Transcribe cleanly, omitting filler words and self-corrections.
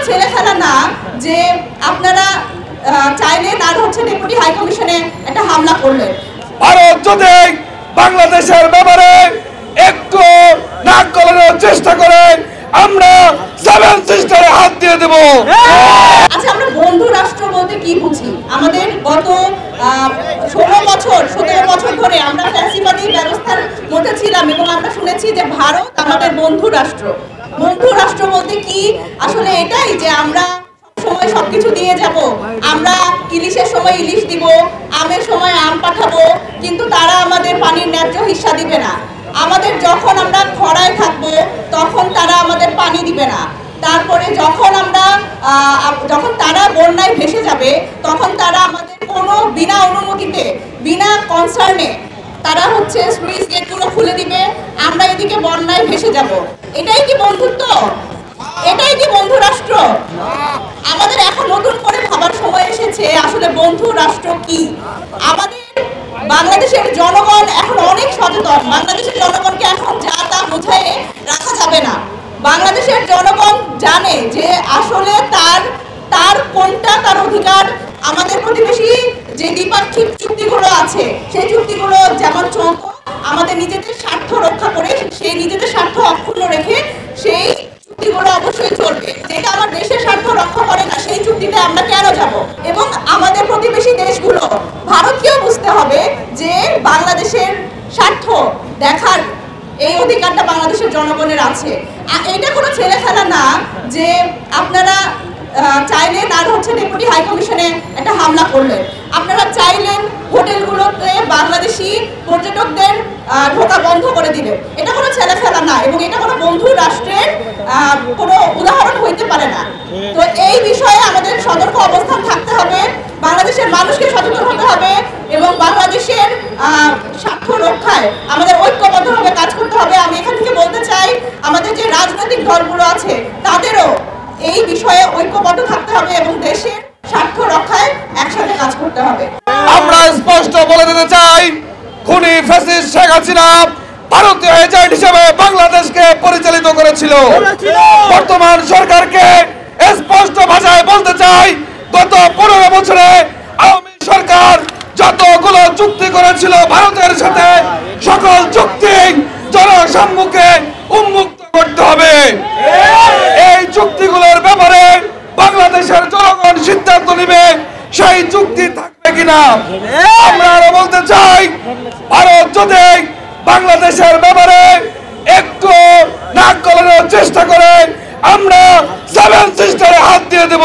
ছেলে খেলা না যে আপনারা চাইলেন আর হচ্ছে ডেপুটি হাই কমিশনে একটা হামলা করলেন। ভারত যদি বাংলাদেশের ব্যাপারে একটু নাক গলানোর চেষ্টা করে আমরা সেভেন সিস্টারে হাত দিয়ে দেব। আচ্ছা, আমরা বন্ধু রাষ্ট্র বলতে কি বুঝি? আমাদের গত 17 বছর ধরে আমরা ফ্যাসিবাদী ব্যবস্থার মধ্যে ছিলাম এবং আমরা শুনেছি যে ভারত আমাদের বন্ধু রাষ্ট্র। বন্ধু রাষ্ট্র বলতে কি আসলে এটাই যে আমরা সময় সবকিছু দিয়ে যাব, আমরা ইলিশের সময় ইলিশ দিব, আমের সময় আম পাঠাবো, কিন্তু তারা আমাদের পানির ন্যায্য হিস্সা দিবে না। আমাদের যখন আমরা খরায় থাকবো তখন তারা আমাদের পানি দিবে না। তারপরে যখন তারা বন্যায় ভেসে যাবে তখন তারা আমাদের কোনো বিনা অনুমতিতে বিনা কনসার্নে তারা হচ্ছে স্লুইস গেটগুলো খুলে দিবে, আমরা এদিকে বন্যায় ভেসে যাব। এটাই কি বন্ধুত্ব? এটাই কি বন্ধু রাষ্ট্র? আমাদের এখন নতুন করে ভাবার সময় এসেছে আসলে বন্ধু রাষ্ট্র কি। আমাদের বাংলাদেশের জনগণ এখন অনেক সচেতন। বাংলাদেশের জনগণকে এখন যা তা বোঝায় রাখা যাবে না। বাংলাদেশের জনগণ জানে যে আসলে তার কোনটা তার অধিকার। আমাদের প্রতিবেশী যে দ্বিপাক্ষিক চুক্তিগুলো আছে সেই চুক্তিগুলো যেমন চলত, আমাদের নিজেদের স্বার্থ রক্ষা করে সেই নিজেদের স্বার্থ অক্ষুণ্ণ রেখে সেই চুক্তিগুলো অবশ্যই চলবে। যেটা আমার দেশের স্বার্থ রক্ষা করে না সেই চুক্তিতে আমরা কেন যাব? এবং আমাদের প্রতিবেশী দেশগুলো ভারতকেও বুঝতে হবে যে বাংলাদেশের স্বার্থ দেখার এই অধিকারটা বাংলাদেশের জনগণের আছে। এটা কোনো ছেলে খেলা না যে আপনারা চাইলেন আর হচ্ছে ডেপুটি হাই কমিশনে একটা হামলা করলেন। আপনারা চাইলেন হোটেলগুলোতে বাংলাদেশি পর্যটকদের ঢোকা বন্ধ করে দিলেন। এটা কোনো ছেলে খেলা না এবং এটা কোনো বন্ধু রাষ্ট্রের কোনো উদাহরণ হইতে পারে না। তো এই বিষয়ে আমাদের সতর্ক অবস্থান থাকতে হবে, বাংলাদেশের মানুষকে সচেতন হতে হবে এবং বাংলাদেশের স্বার্থ রক্ষায় আমাদের ঐক্যবদ্ধভাবে কাজ করতে হবে। আমি এখান থেকে বলতে চাই আমাদের যে রাজনৈতিক দলগুলো আছে তাদেরও এই বিষয়ে ঐক্যবদ্ধ থাকতে হবে এবং দেশের স্বার্থ রক্ষায় একসাথে কাজ করতে হবে। আমরা স্পষ্ট বলে দিতে চাই, খুনি ফ্যাসিস্ট শেখ হাসিনা ভারতীয় এজেন্ট হিসেবে বাংলাদেশকে পরিচালিত করেছিল। বর্তমান সরকারকে স্পষ্ট ভাষায় বলতে চাই, গত 15 বছরে আওয়ামী সরকার যতগুলো চুক্তি করেছিল ভারতের সাথে সকল চুক্তি জনসম্মুখে উন্মুক্ত করতে হবে। এই চুক্তিগুলোর ব্যাপারে বাংলাদেশের জনগণ সিদ্ধান্ত নেবে সেই চুক্তি থাকবে কিনা। আমরা আরো বলতে চাই, ভারত যদি বাংলাদেশের ব্যাপারে একটু নাক গলানোর চেষ্টা করে আমরা সেভেন সিস্টারে হাত দিয়ে দেব।